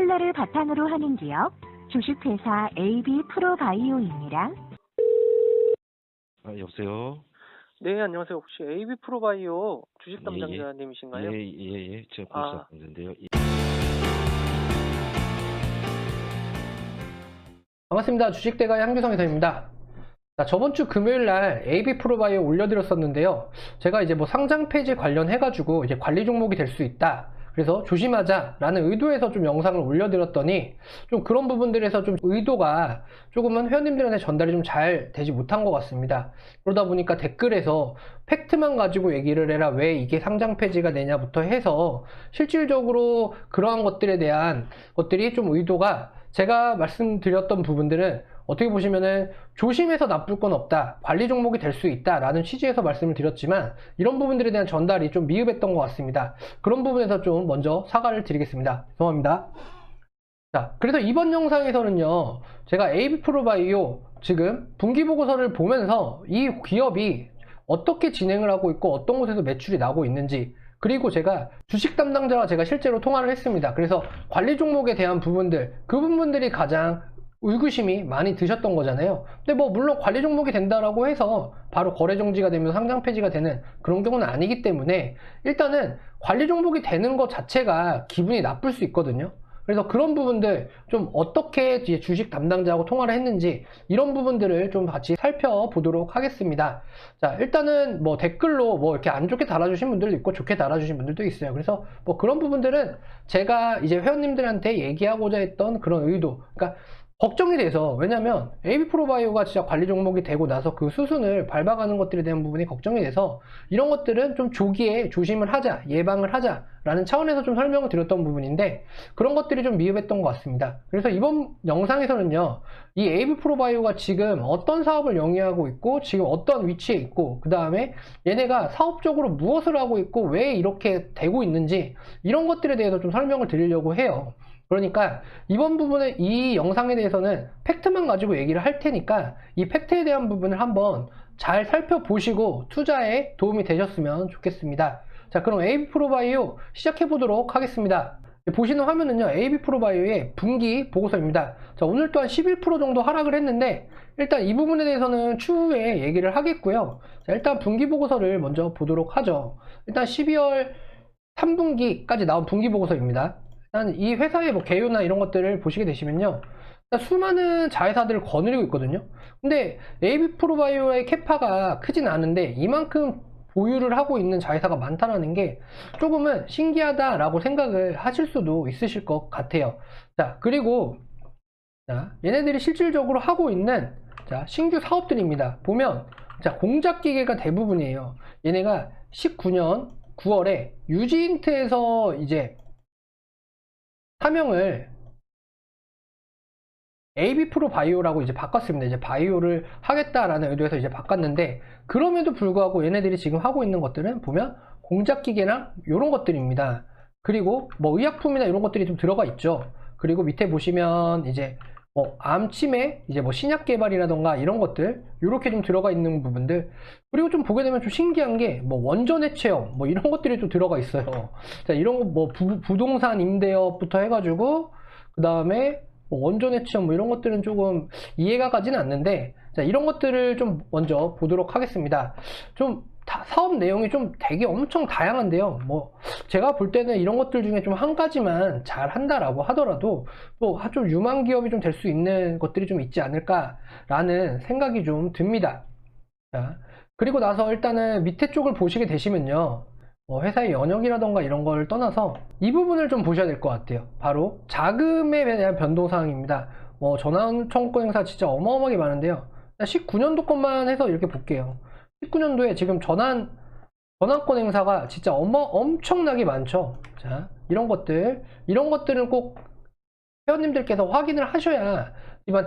셀러를 바탕으로 하는 기업 주식회사 AB 프로바이오입니다. 여보세요? 네, 안녕하세요. 혹시 AB 프로바이오 주식 예, 담당자님이신가요? 제가 아, 보수상자인데요. 반갑습니다. 주식대가의 한규성 회사입니다. 자, 저번 주 금요일 날 AB 프로바이오 올려드렸었는데요. 제가 이제 뭐 상장 폐지 관련해가지고 이제 관리 종목이 될 수 있다. 그래서 조심하자라는 의도에서 좀 영상을 올려드렸더니 좀 그런 부분들에서 좀 의도가 조금은 회원님들한테 전달이 좀 잘 되지 못한 것 같습니다. 그러다 보니까 댓글에서 팩트만 가지고 얘기를 해라. 왜 이게 상장 폐지가 되냐부터 해서 실질적으로 그러한 것들에 대한 것들이 좀 의도가 제가 말씀드렸던 부분들은 어떻게 보시면은 조심해서 나쁠 건 없다, 관리 종목이 될 수 있다 라는 취지에서 말씀을 드렸지만 이런 부분들에 대한 전달이 좀 미흡했던 것 같습니다. 그런 부분에서 좀 먼저 사과를 드리겠습니다. 죄송합니다. 자, 그래서 이번 영상에서는요, 제가 AB 프로바이오 지금 분기보고서를 보면서 이 기업이 어떻게 진행을 하고 있고 어떤 곳에서 매출이 나고 있는지, 그리고 제가 주식 담당자와 제가 실제로 통화를 했습니다. 그래서 관리 종목에 대한 부분들, 그 부분들이 가장 의구심이 많이 드셨던 거잖아요. 근데 뭐 물론 관리 종목이 된다라고 해서 바로 거래 정지가 되면서 상장 폐지가 되는 그런 경우는 아니기 때문에 일단은 관리 종목이 되는 것 자체가 기분이 나쁠 수 있거든요. 그래서 그런 부분들 좀 어떻게 주식 담당자하고 통화를 했는지 이런 부분들을 좀 같이 살펴보도록 하겠습니다. 자, 일단은 뭐 댓글로 뭐 이렇게 안 좋게 달아주신 분들도 있고 좋게 달아주신 분들도 있어요. 그래서 뭐 그런 부분들은 제가 이제 회원님들한테 얘기하고자 했던 그런 의도, 그러니까 걱정이 돼서, 왜냐면 AB 프로바이오가 진짜 관리 종목이 되고 나서 그 수순을 밟아가는 것들에 대한 부분이 걱정이 돼서 이런 것들은 좀 조기에 조심을 하자, 예방을 하자 라는 차원에서 좀 설명을 드렸던 부분인데 그런 것들이 좀 미흡했던 것 같습니다. 그래서 이번 영상에서는요, 이 AB 프로바이오가 지금 어떤 사업을 영위하고 있고 지금 어떤 위치에 있고 그 다음에 얘네가 사업적으로 무엇을 하고 있고 왜 이렇게 되고 있는지 이런 것들에 대해서 좀 설명을 드리려고 해요. 그러니까 이번 부분은, 이 영상에 대해서는 팩트만 가지고 얘기를 할 테니까 이 팩트에 대한 부분을 한번 잘 살펴보시고 투자에 도움이 되셨으면 좋겠습니다. 자, 그럼 AB 프로바이오 시작해 보도록 하겠습니다. 보시는 화면은요, AB 프로바이오의 분기 보고서입니다. 자, 오늘 또한 11% 정도 하락을 했는데 일단 이 부분에 대해서는 추후에 얘기를 하겠고요. 자, 일단 분기 보고서를 먼저 보도록 하죠. 일단 12월 3분기까지 나온 분기 보고서입니다. 일단 이 회사의 뭐 개요나 이런 것들을 보시게 되시면요, 수많은 자회사들을 거느리고 있거든요. 근데 AB 프로바이오의 캐파가 크진 않은데 이만큼 보유를 하고 있는 자회사가 많다는 게 조금은 신기하다라고 생각을 하실 수도 있으실 것 같아요. 자, 그리고 자, 얘네들이 실질적으로 하고 있는 자, 신규 사업들입니다. 보면 자, 공작기계가 대부분이에요. 얘네가 19년 9월에 유지인트에서 이제 사명을 AB 프로바이오라고 이제 바꿨습니다. 이제 바이오를 하겠다라는 의도에서 이제 바꿨는데, 그럼에도 불구하고 얘네들이 지금 하고 있는 것들은 보면 공작기계나 이런 것들입니다. 그리고 뭐 의약품이나 이런 것들이 좀 들어가 있죠. 그리고 밑에 보시면 이제 뭐 암치매, 이제 뭐 신약 개발이라던가 이런 것들 이렇게 좀 들어가 있는 부분들, 그리고 좀 보게 되면 좀 신기한 게 뭐 원전의 체험 뭐 이런 것들이 좀 들어가 있어요. 자, 이런 거 뭐 부동산 임대업부터 해가지고 그 다음에 뭐 원전의 체험 뭐 이런 것들은 조금 이해가 가지는 않는데, 자, 이런 것들을 좀 먼저 보도록 하겠습니다. 좀 사업 내용이 좀 되게 엄청 다양한데요. 뭐 제가 볼 때는 이런 것들 중에 좀 한 가지만 잘 한다라고 하더라도 또 좀 유망 기업이 좀 될 수 있는 것들이 좀 있지 않을까라는 생각이 좀 듭니다. 자, 그리고 나서 일단은 밑에 쪽을 보시게 되시면요, 회사의 연역이라던가 이런 걸 떠나서 이 부분을 좀 보셔야 될 것 같아요. 바로 자금에 대한 변동사항입니다. 전환 청구 행사 진짜 어마어마하게 많은데요. 19년도 것만 해서 이렇게 볼게요. 19년도에 지금 전환권 행사가 진짜 엄청나게 많죠. 자, 이런 것들은 꼭 회원님들께서 확인을 하셔야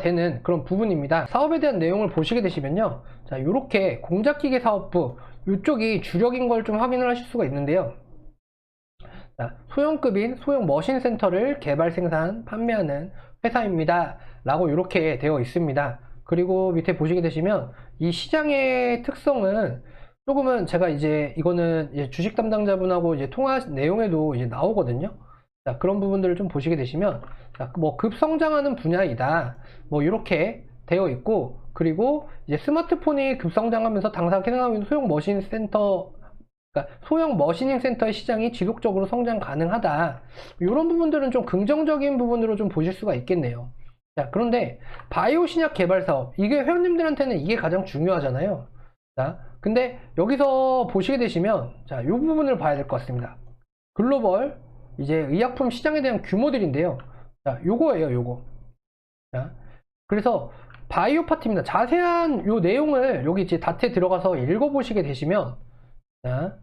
되는 그런 부분입니다. 사업에 대한 내용을 보시게 되시면요, 자, 요렇게 공작기계 사업부 이쪽이 주력인 걸 좀 확인을 하실 수가 있는데요. 자, 소형급인 소형 머신 센터를 개발, 생산, 판매하는 회사입니다 라고 이렇게 되어 있습니다. 그리고 밑에 보시게 되시면 이 시장의 특성은 조금은 제가 이거는 이제 주식 담당자분하고 이제 통화 내용에도 이제 나오거든요. 자, 그런 부분들을 좀 보시게 되시면 자, 뭐 급성장하는 분야이다. 뭐 이렇게 되어 있고, 그리고 이제 스마트폰이 급성장하면서 당사 기능하고 있는 소형 머신 센터, 그러니까 소형 머신닝 센터의 시장이 지속적으로 성장 가능하다. 이런 부분들은 좀 긍정적인 부분으로 좀 보실 수가 있겠네요. 자, 그런데 바이오 신약 개발 사업, 이게 회원님들한테는 이게 가장 중요하잖아요. 자, 근데 여기서 보시게 되시면, 자, 이 부분을 봐야 될 것 같습니다. 글로벌 이제 의약품 시장에 대한 규모들인데요. 자, 요거예요, 요거. 자, 그래서 바이오 파트입니다. 자세한 요 내용을 여기 이제 다트에 들어가서 읽어보시게 되시면, 자,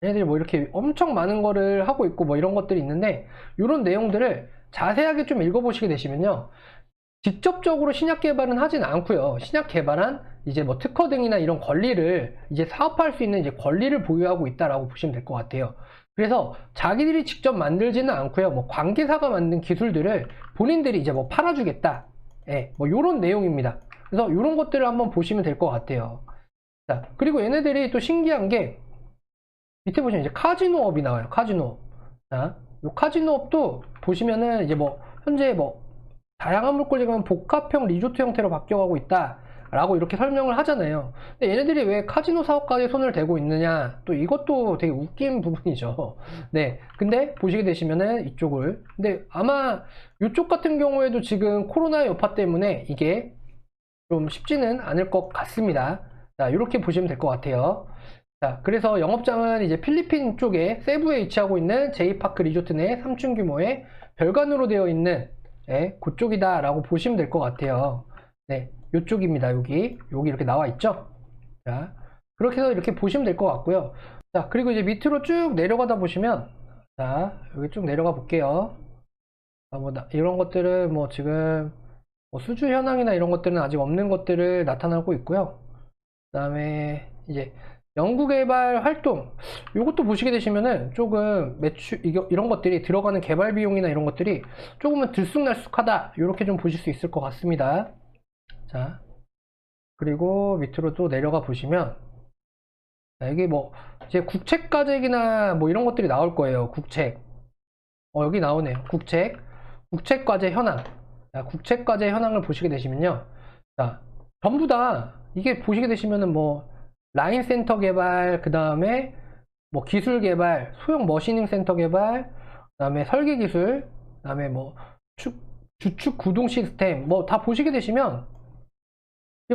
얘네들이 뭐 이렇게 엄청 많은 거를 하고 있고 뭐 이런 것들이 있는데, 이런 내용들을 자세하게 좀 읽어보시게 되시면요, 직접적으로 신약 개발은 하진 않고요. 신약 개발한 이제 뭐 특허 등이나 이런 권리를 이제 사업할 수 있는 이제 권리를 보유하고 있다라고 보시면 될 것 같아요. 그래서 자기들이 직접 만들지는 않고요. 뭐 관계사가 만든 기술들을 본인들이 이제 뭐 팔아주겠다. 예, 뭐 이런 내용입니다. 그래서 이런 것들을 한번 보시면 될 것 같아요. 자, 그리고 얘네들이 또 신기한 게 밑에 보시면 이제 카지노업이 나와요. 카지노업. 자, 요 카지노업도 보시면은 이제 뭐 현재 뭐 다양한 물고기가 복합형 리조트 형태로 바뀌어가고 있다 라고 이렇게 설명을 하잖아요. 근데 얘네들이 왜 카지노 사업까지 손을 대고 있느냐, 또 이것도 되게 웃긴 부분이죠. 네, 근데 보시게 되시면은 이쪽을, 근데 아마 이쪽 같은 경우에도 지금 코로나 여파 때문에 이게 좀 쉽지는 않을 것 같습니다. 자, 이렇게 보시면 될 것 같아요. 자, 그래서 영업장은 이제 필리핀 쪽에 세부에 위치하고 있는 제이파크 리조트 내 3층 규모의 별관으로 되어 있는, 네, 그쪽이다 라고 보시면 될 것 같아요. 네, 요쪽입니다. 여기 이렇게 나와 있죠. 자, 그렇게 해서 이렇게 보시면 될 것 같고요. 자, 그리고 이제 밑으로 쭉 내려가다 보시면, 자, 여기 쭉 내려가 볼게요. 뭐 이런 것들은 뭐 지금 뭐 수주 현황이나 이런 것들은 아직 없는 것들을 나타나고 있고요. 그 다음에 이제 연구개발 활동, 이것도 보시게 되시면은 조금 매출, 이런 것들이 들어가는 개발 비용이나 이런 것들이 조금은 들쑥날쑥하다, 이렇게 좀 보실 수 있을 것 같습니다. 자, 그리고 밑으로 또 내려가 보시면, 자, 이게 뭐 이제 국책과제나 뭐 이런 것들이 나올 거예요. 국책, 여기 나오네요. 국책과제 현황. 자, 국책과제 현황을 보시게 되시면요, 자, 전부 다 이게 보시게 되시면은 뭐 라인 센터 개발, 그 다음에 뭐 기술 개발, 소형 머시닝 센터 개발, 그 다음에 설계 기술, 그 다음에 뭐 주축 구동 시스템, 뭐 다 보시게 되시면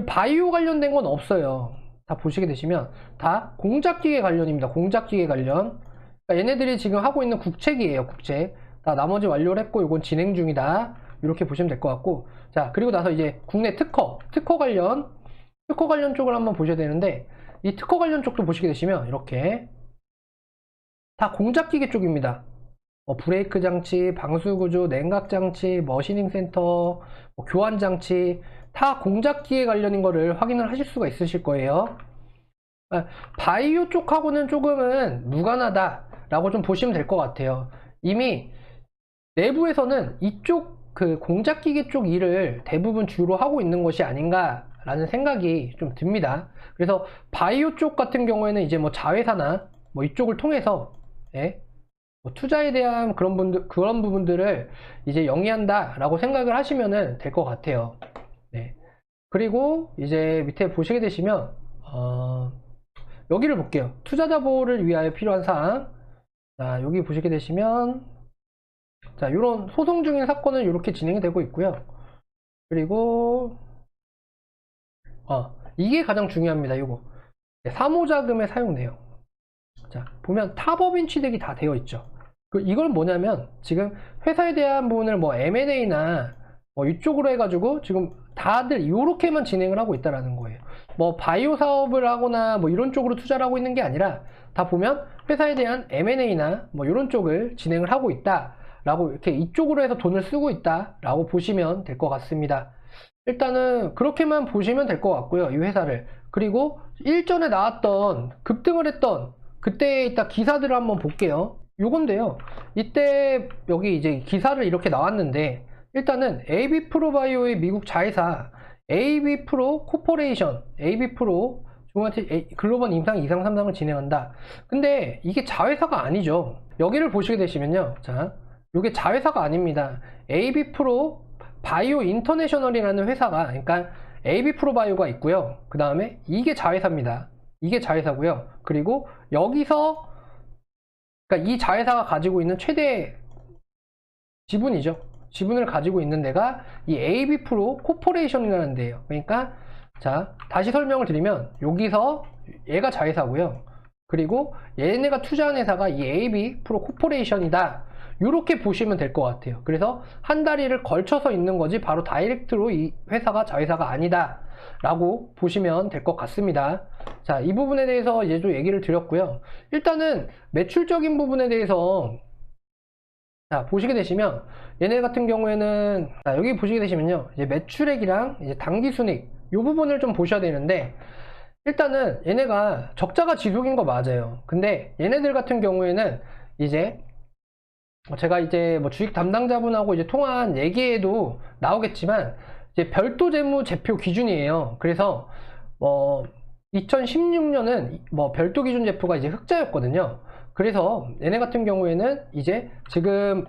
바이오 관련된 건 없어요. 다 보시게 되시면 다 공작기계 관련입니다. 공작기계 관련. 그러니까 얘네들이 지금 하고 있는 국책이에요. 국책. 다 나머지 완료를 했고 이건 진행 중이다. 이렇게 보시면 될 것 같고, 자, 그리고 나서 이제 국내 특허 관련 쪽을 한번 보셔야 되는데, 이 특허 관련 쪽도 보시게 되시면 이렇게 다 공작기계 쪽입니다. 브레이크 장치, 방수 구조, 냉각 장치, 머시닝 센터, 교환 장치, 다 공작기계 관련인 거를 확인을 하실 수가 있으실 거예요. 바이오 쪽하고는 조금은 무관하다라고 좀 보시면 될 것 같아요. 이미 내부에서는 이쪽 그 공작기계 쪽 일을 대부분 주로 하고 있는 것이 아닌가라는 생각이 좀 듭니다. 그래서 바이오 쪽 같은 경우에는 이제 뭐 자회사나 뭐 이쪽을 통해서, 예, 뭐 투자에 대한 그런 부분들을 이제 영위한다라고 생각을 하시면 될 것 같아요. 네. 그리고 이제 밑에 보시게 되시면 여기를 볼게요. 투자자 보호를 위하여 필요한 사항. 자, 여기 보시게 되시면, 자, 이런 소송 중인 사건은 이렇게 진행이 되고 있고요. 그리고 이게 가장 중요합니다. 이거 사모자금의 사용 내용. 자, 보면 타법인 취득이 다 되어 있죠. 이걸 뭐냐면 지금 회사에 대한 부분을 뭐 M&A나 뭐 이쪽으로 해가지고 지금 다들 이렇게만 진행을 하고 있다라는 거예요. 뭐 바이오 사업을 하거나 뭐 이런 쪽으로 투자를 하고 있는 게 아니라 다 보면 회사에 대한 M&A나 뭐 이런 쪽을 진행을 하고 있다라고, 이렇게 이쪽으로 해서 돈을 쓰고 있다라고 보시면 될 것 같습니다. 일단은 그렇게만 보시면 될 것 같고요, 이 회사를. 그리고 일전에 나왔던 급등을 했던 그때에 있다 기사들을 한번 볼게요. 요건데요, 이때 여기 이제 기사를 이렇게 나왔는데, 일단은 AB 프로바이오의 미국 자회사 AB 프로 코퍼레이션, AB 프로 글로벌 임상 2상 3상을 진행한다. 근데 이게 자회사가 아니죠. 여기를 보시게 되시면요. 자, 이게 자회사가 아닙니다. AB 프로 바이오 인터내셔널이라는 회사가, 그러니까 AB 프로 바이오가 있고요. 그 다음에 이게 자회사입니다. 이게 자회사고요. 그리고 여기서, 그러니까 이 자회사가 가지고 있는 최대 지분이죠. 지분을 가지고 있는 데가 이 AB 프로 코퍼레이션이라는 데예요. 그러니까 자, 다시 설명을 드리면 여기서 얘가 자회사고요. 그리고 얘네가 투자한 회사가 이 AB 프로 코퍼레이션이다. 이렇게 보시면 될 것 같아요. 그래서 한 다리를 걸쳐서 있는 거지 바로 다이렉트로 이 회사가 자회사가 아니다 라고 보시면 될 것 같습니다. 자, 이 부분에 대해서 이제 좀 얘기를 드렸고요. 일단은 매출적인 부분에 대해서 자, 보시게 되시면 얘네 같은 경우에는 자, 여기 보시게 되시면요, 이제 매출액이랑 이제 당기순익 이 부분을 좀 보셔야 되는데, 일단은 얘네가 적자가 지속인 거 맞아요. 근데 얘네들 같은 경우에는 이제 제가 이제 뭐 주식 담당자분하고 이제 통화한 얘기에도 나오겠지만 이제 별도 재무제표 기준이에요. 그래서 2016년은 뭐 별도 기준 제표가 이제 흑자였거든요. 그래서 얘네 같은 경우에는 이제 지금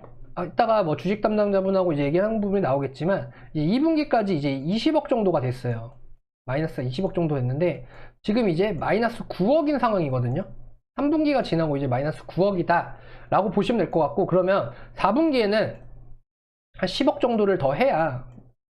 이따가 뭐 주식 담당자분하고 이제 얘기하는 부분이 나오겠지만 이제 2분기까지 이제 20억 정도가 됐어요. 마이너스 20억 정도 됐는데 지금 이제 마이너스 9억인 상황이거든요. 3분기가 지나고 이제 마이너스 9억이다 라고 보시면 될 것 같고, 그러면 4분기에는 한 10억 정도를 더 해야,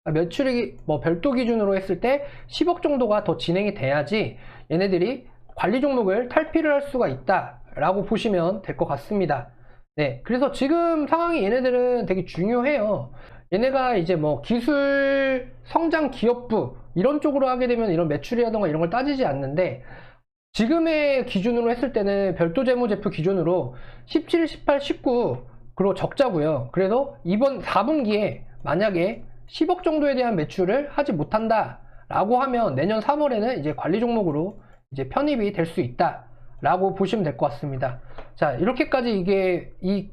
매출이 뭐 별도 기준으로 했을 때 10억 정도가 더 진행이 돼야지 얘네들이 관리 종목을 탈피를 할 수가 있다 라고 보시면 될 것 같습니다. 네, 그래서 지금 상황이 얘네들은 되게 중요해요. 얘네가 이제 뭐 기술 성장 기업부 이런 쪽으로 하게 되면 이런 매출이라던가 이런 걸 따지지 않는데, 지금의 기준으로 했을 때는 별도 재무제표 기준으로 17, 18, 19 그리고 적자고요. 그래서 이번 4분기에 만약에 10억 정도에 대한 매출을 하지 못한다 라고 하면 내년 3월에는 이제 관리 종목으로 이제 편입이 될 수 있다 라고 보시면 될 것 같습니다. 자, 이렇게까지 이게 이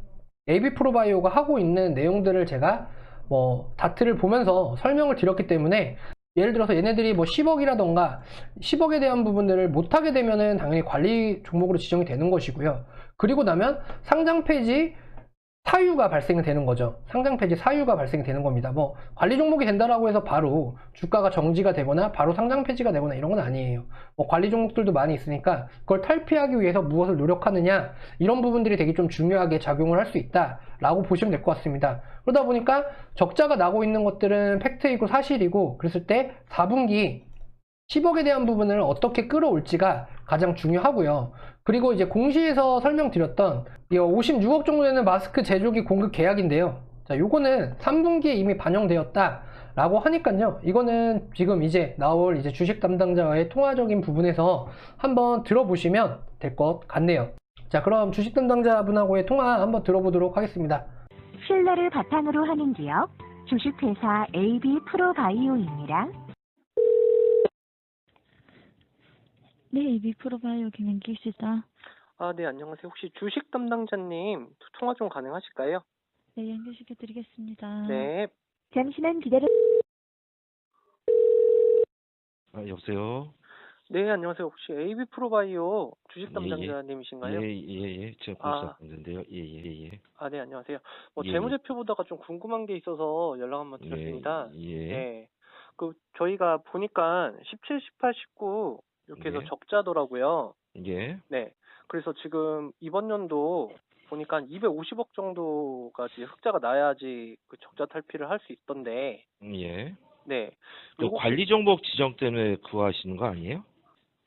AB 프로바이오가 하고 있는 내용들을 제가 뭐 다트를 보면서 설명을 드렸기 때문에, 예를 들어서 얘네들이 뭐 10억이라던가 10억에 대한 부분들을 못하게 되면은 당연히 관리 종목으로 지정이 되는 것이고요. 그리고 나면 상장 폐지 사유가 발생이 되는 거죠. 상장 폐지 사유가 발생이 되는 겁니다. 뭐 관리 종목이 된다라고 해서 바로 주가가 정지가 되거나 바로 상장 폐지가 되거나 이런 건 아니에요. 뭐 관리 종목들도 많이 있으니까 그걸 탈피하기 위해서 무엇을 노력하느냐, 이런 부분들이 되게 좀 중요하게 작용을 할 수 있다라고 보시면 될 것 같습니다. 그러다 보니까 적자가 나고 있는 것들은 팩트이고 사실이고, 그랬을 때 4분기 10억에 대한 부분을 어떻게 끌어올지가 가장 중요하고요. 그리고 이제 공시에서 설명드렸던 56억 정도 되는 마스크 제조기 공급 계약인데요. 자, 요거는 3분기에 이미 반영되었다 라고 하니까요. 이거는 지금 이제 나올 이제 주식 담당자와의 통화적인 부분에서 한번 들어보시면 될 것 같네요. 자, 그럼 주식 담당자분하고의 통화 한번 들어보도록 하겠습니다. 신뢰를 바탕으로 하는 기업, 주식회사 AB 프로바이오입니다. 네, AB 프로바이오 김은기 씨다. 아, 네, 안녕하세요. 혹시 주식 담당자님 통화 좀 가능하실까요? 네, 연결시켜드리겠습니다. 네. 잠시만 기다려. 여보세요? 네, 안녕하세요. 혹시 AB 프로바이오 주식 예, 예. 담당자님이신가요? 예. 제가 아. 공사했는데요. 예. 아, 네, 안녕하세요. 뭐 예, 재무제표 보다가 좀 궁금한 게 있어서 연락 한번 드렸습니다. 예. 네. 그 저희가 보니까 17, 18, 19 이렇게 해서 예. 적자더라고요. 예. 네. 그래서 지금 이번 연도 보니까 한 250억 정도가 이제 흑자가 나야지 그 적자 탈피를 할 수 있던데. 예. 네. 그 요거 관리 종목 지정 때문에 그거 하시는 거 아니에요?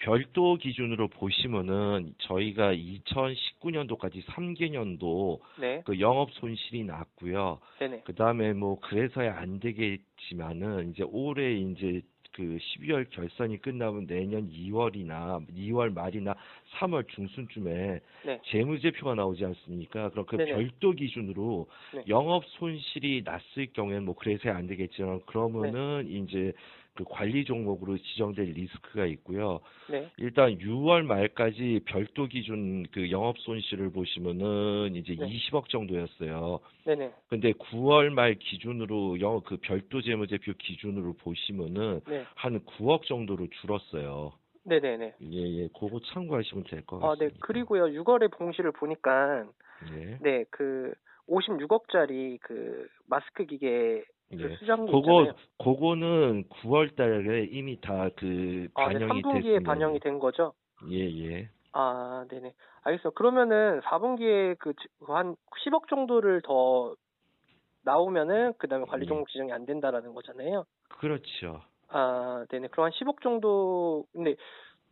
별도 기준으로 보시면은 저희가 2019년도까지 3개년도 네. 그 영업 손실이 났고요. 네네. 그다음에 뭐 그래서야 안 되겠지만은 이제 올해 이제 그 12월 결산이 끝나면 내년 2월 말이나 3월 중순쯤에 네. 재무제표가 나오지 않습니까? 그럼 그 네네. 별도 기준으로 네. 영업 손실이 났을 경우에는 뭐 그래서야 안 되겠지만 그러면은 이제 그 관리 종목으로 지정될 리스크가 있고요. 네. 일단 6월 말까지 별도 기준 그 영업 손실을 보시면은 이제 네. 20억 정도였어요. 네네. 근데 9월 말 기준으로 그 별도 재무제표 기준으로 보시면은 네. 한 9억 정도로 줄었어요. 네네네. 예, 그거 참고하시면 될 것 아, 네. 같습니다. 그리고요, 6월에 봉시를 보니까, 예. 네, 그, 56억짜리 그, 마스크 기계, 그 예. 수장고 있잖아요. 그거는 9월 달에 이미 다 아, 네, 반영이 3분기에 됐습니다. 반영이 된 거죠? 예. 아, 네네. 알겠어요. 그러면은 4분기에 한 10억 정도를 더 나오면은, 그 다음에 관리 예. 종목 지정이 안 된다라는 거잖아요. 그렇죠. 아, 네네. 그럼 한 10억 정도, 근데,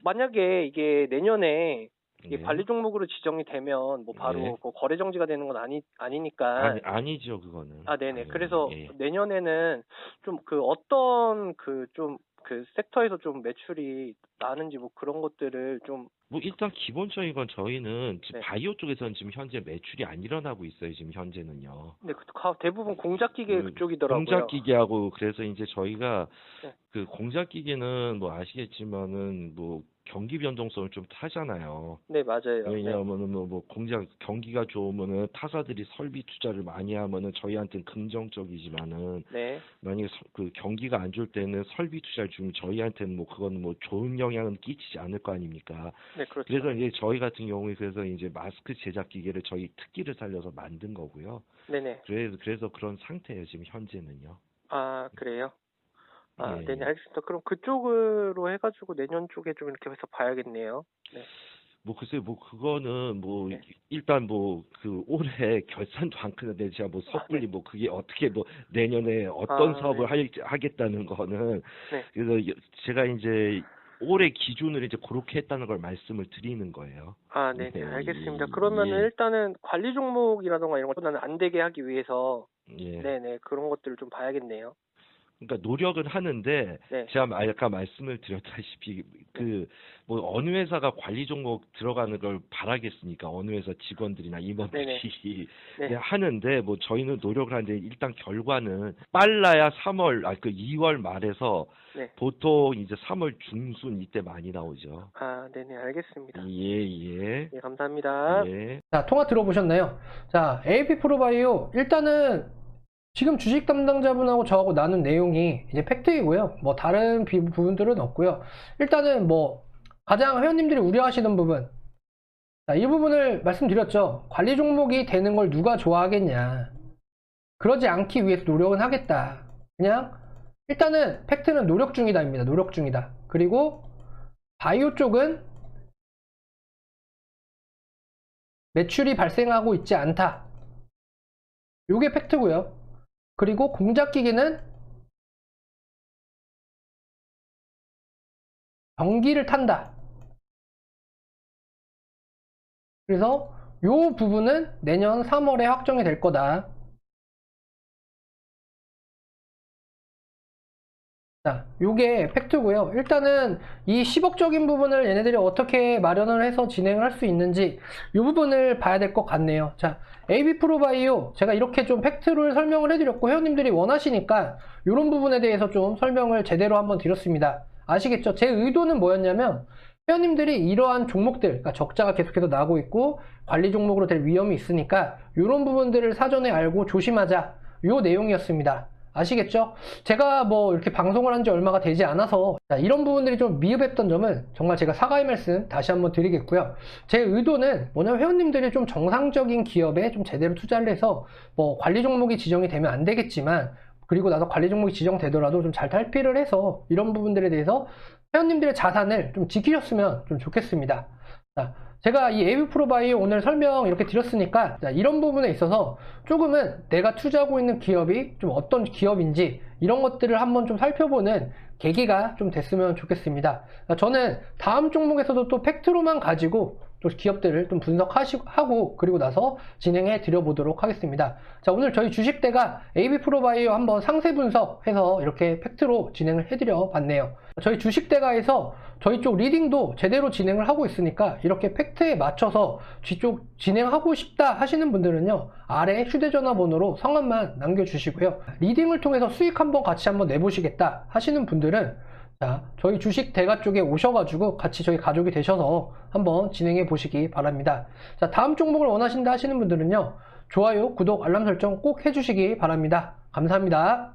만약에 이게 내년에 이게 예. 관리 종목으로 지정이 되면 뭐 바로 예. 그 거래 정지가 되는 건 아니니까. 아니죠, 그거는. 아, 네네. 당연히. 그래서 예. 내년에는 좀 그 어떤 그 좀 그 섹터에서 좀 매출이 나는지 뭐 그런 것들을 좀. 뭐 일단 기본적인 건 저희는 지금 네. 바이오 쪽에서는 지금 현재 매출이 안 일어나고 있어요. 지금 현재는요. 네, 대부분 공작기계 그 그쪽이더라고요. 공작기계하고 그래서 이제 저희가 네. 그 공작기계는 뭐 아시겠지만은 뭐 경기 변동성을 좀 타잖아요. 네, 맞아요. 네. 왜냐하면은 뭐 공작 경기가 좋으면은 타사들이 설비 투자를 많이 하면은 저희한테는 긍정적이지만은 네. 만약에 그 경기가 안 좋을 때는 설비 투자를 주면 저희한테는 뭐 그건 뭐 좋은 영향은 끼치지 않을 거 아닙니까? 네, 그렇죠. 그래서 이제 저희 같은 경우에 그래서 이제 마스크 제작 기계를 저희 특기를 살려서 만든 거고요. 네네. 그래서 그런 상태예요 지금 현재는요. 아, 그래요? 아, 예, 네네, 예. 알겠습니다. 그럼 그쪽으로 해가지고 내년 쪽에 좀 이렇게 해서 봐야겠네요. 네. 뭐 글쎄 뭐 그거는 뭐 네. 일단 뭐 그 올해 결산도 안 크는데 제가 뭐 섣불리 네. 뭐 그게 어떻게 뭐 내년에 어떤 아, 사업을 네. 하겠다는 거는 네. 그래서 제가 이제 올해 기준으로 이제 그렇게 했다는 걸 말씀을 드리는 거예요. 아, 네네, 알겠습니다. 예, 그러면은 예, 일단은 관리 종목이라던가 이런 것보다는 안 되게 하기 위해서, 예. 네네, 그런 것들을 좀 봐야겠네요. 그러니까 노력은 하는데 네. 제가 아까 말씀을 드렸다시피 그 뭐 어느 회사가 관리 종목 들어가는 걸 바라겠습니까? 어느 회사 직원들이나 임원들이 네. 네, 하는데 뭐 저희는 노력을 하는데 일단 결과는 빨라야 2월 말에서 네. 보통 이제 3월 중순 이때 많이 나오죠. 아, 네네, 알겠습니다. 예. 네, 감사합니다. 예. 자, 통화 들어보셨나요? 자, AP 프로바이오 일단은 지금 주식 담당자분하고 저하고 나눈 내용이 이제 팩트이고요. 뭐 다른 부분들은 없고요. 일단은 뭐 가장 회원님들이 우려하시는 부분, 자, 이 부분을 말씀드렸죠. 관리 종목이 되는 걸 누가 좋아하겠냐. 그러지 않기 위해서 노력은 하겠다. 그냥 일단은 팩트는 노력 중이다입니다. 노력 중이다. 그리고 바이오 쪽은 매출이 발생하고 있지 않다. 요게 팩트고요. 그리고 공작기계는 경기를 탄다. 그래서 요 부분은 내년 3월에 확정이 될 거다. 자, 요게 팩트고요. 일단은 이 10억적인 부분을 얘네들이 어떻게 마련을 해서 진행을 할 수 있는지 이 부분을 봐야 될 것 같네요. 자, AB 프로바이오 제가 이렇게 좀 팩트를 설명을 해드렸고 회원님들이 원하시니까 이런 부분에 대해서 좀 설명을 제대로 한번 드렸습니다. 아시겠죠? 제 의도는 뭐였냐면 회원님들이 이러한 종목들, 그러니까 적자가 계속해서 나고 있고 관리 종목으로 될 위험이 있으니까 이런 부분들을 사전에 알고 조심하자, 요 내용이었습니다. 아시겠죠? 제가 뭐 이렇게 방송을 한 지 얼마가 되지 않아서 이런 부분들이 좀 미흡했던 점은 정말 제가 사과의 말씀 다시 한번 드리겠고요. 제 의도는 뭐냐면 회원님들이 좀 정상적인 기업에 좀 제대로 투자를 해서 뭐 관리 종목이 지정이 되면 안 되겠지만 그리고 나서 관리 종목이 지정되더라도 좀 잘 탈피를 해서 이런 부분들에 대해서 회원님들의 자산을 좀 지키셨으면 좀 좋겠습니다. 자, 제가 이 AB 프로바이오 오늘 설명 이렇게 드렸으니까 이런 부분에 있어서 조금은 내가 투자하고 있는 기업이 좀 어떤 기업인지 이런 것들을 한번 좀 살펴보는 계기가 좀 됐으면 좋겠습니다. 저는 다음 종목에서도 또 팩트로만 가지고 또 기업들을 좀 분석하고 그리고 나서 진행해 드려보도록 하겠습니다. 자, 오늘 저희 주식대가 AB 프로바이오 한번 상세 분석해서 이렇게 팩트로 진행을 해드려 봤네요. 저희 주식대가에서 저희 쪽 리딩도 제대로 진행을 하고 있으니까 이렇게 팩트에 맞춰서 뒤쪽 진행하고 싶다 하시는 분들은요, 아래 휴대전화 번호로 성함만 남겨주시고요. 리딩을 통해서 수익 한번 같이 한번 내보시겠다 하시는 분들은 자, 저희 주식 대가 쪽에 오셔가지고 같이 저희 가족이 되셔서 한번 진행해 보시기 바랍니다. 자, 다음 종목을 원하신다 하시는 분들은요, 좋아요, 구독, 알람 설정 꼭 해주시기 바랍니다. 감사합니다.